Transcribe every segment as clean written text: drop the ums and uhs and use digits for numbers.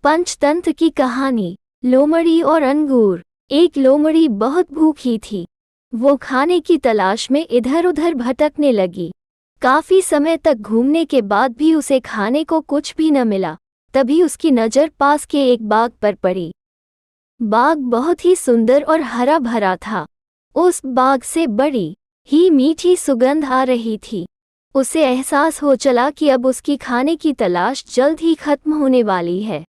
पंचतंत्र की कहानी। लोमड़ी और अंगूर। एक लोमड़ी बहुत भूखी थी। वो खाने की तलाश में इधर उधर भटकने लगी। काफी समय तक घूमने के बाद भी उसे खाने को कुछ भी न मिला। तभी उसकी नज़र पास के एक बाग पर पड़ी। बाग बहुत ही सुंदर और हरा भरा था। उस बाग से बड़ी ही मीठी सुगंध आ रही थी। उसे एहसास हो चला कि अब उसकी खाने की तलाश जल्द ही खत्म होने वाली है।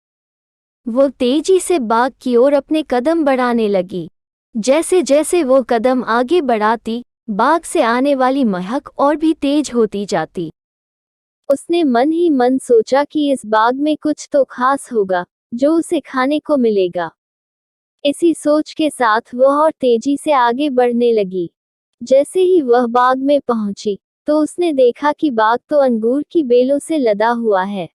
वो तेजी से बाग की ओर अपने कदम बढ़ाने लगी। जैसे जैसे वो कदम आगे बढ़ाती, बाग से आने वाली महक और भी तेज होती जाती। उसने मन ही मन सोचा कि इस बाग में कुछ तो खास होगा, जो उसे खाने को मिलेगा। इसी सोच के साथ वह और तेजी से आगे बढ़ने लगी। जैसे ही वह बाग में पहुंची, तो उसने देखा कि बाग तो अंगूर की बेलों से लदा हुआ है।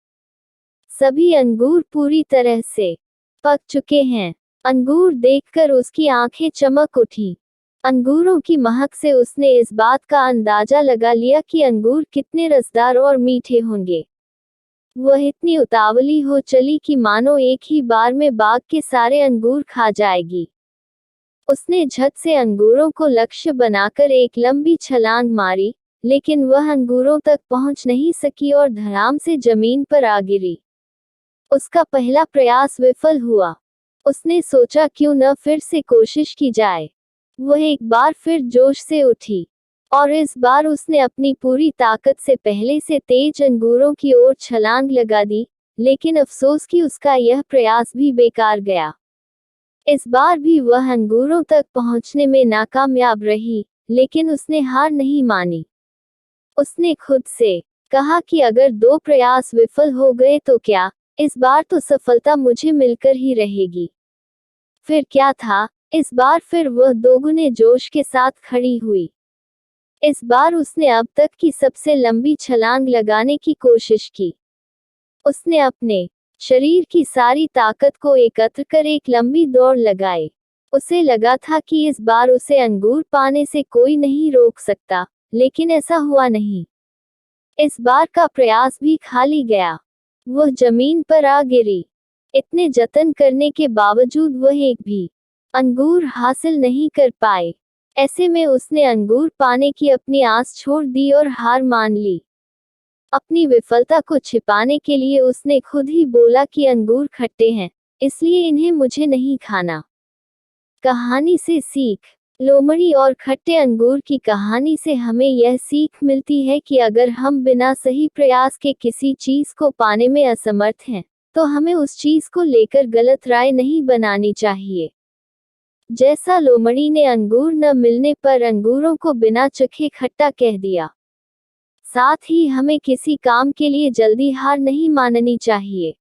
सभी अंगूर पूरी तरह से पक चुके हैं। अंगूर देखकर उसकी आंखें चमक उठी। अंगूरों की महक से उसने इस बात का अंदाजा लगा लिया कि अंगूर कितने रसदार और मीठे होंगे। वह इतनी उतावली हो चली कि मानो एक ही बार में बाग के सारे अंगूर खा जाएगी। उसने झट से अंगूरों को लक्ष्य बनाकर एक लंबी छलांग मारी, लेकिन वह अंगूरों तक पहुंच नहीं सकी और धड़ाम से जमीन पर आ गिरी। उसका पहला प्रयास विफल हुआ। उसने सोचा क्यों न फिर से कोशिश की जाए। वह एक बार फिर जोश से उठी, और इस बार उसने अपनी पूरी ताकत से पहले से तेज अंगूरों की ओर छलांग लगा दी, लेकिन अफसोस कि उसका यह प्रयास भी बेकार गया। इस बार भी वह अंगूरों तक पहुंचने में नाकामयाब रही, लेकिन उसने हार नहीं मानी। उसने खुद से कहा कि अगर 2 प्रयास विफल हो गए तो क्या, इस बार तो सफलता मुझे मिलकर ही रहेगी। फिर क्या था, इस बार फिर वह दोगुने जोश के साथ खड़ी हुई। इस बार उसने अब तक की सबसे लंबी छलांग लगाने की कोशिश की। उसने अपने शरीर की सारी ताकत को एकत्र कर एक लंबी दौड़ लगाई। उसे लगा था कि इस बार उसे अंगूर पाने से कोई नहीं रोक सकता, लेकिन ऐसा हुआ नहीं। इस बार का प्रयास भी खाली गया। वह जमीन पर आ गिरी। इतने जतन करने के बावजूद वह एक भी अंगूर हासिल नहीं कर पाए। ऐसे में उसने अंगूर पाने की अपनी आस छोड़ दी और हार मान ली। अपनी विफलता को छिपाने के लिए उसने खुद ही बोला कि अंगूर खट्टे हैं, इसलिए इन्हें मुझे नहीं खाना। कहानी से सीख। लोमड़ी और खट्टे अंगूर की कहानी से हमें यह सीख मिलती है कि अगर हम बिना सही प्रयास के किसी चीज को पाने में असमर्थ हैं, तो हमें उस चीज को लेकर गलत राय नहीं बनानी चाहिए। जैसा लोमड़ी ने अंगूर न मिलने पर अंगूरों को बिना चखे खट्टा कह दिया, साथ ही हमें किसी काम के लिए जल्दी हार नहीं माननी चाहिए।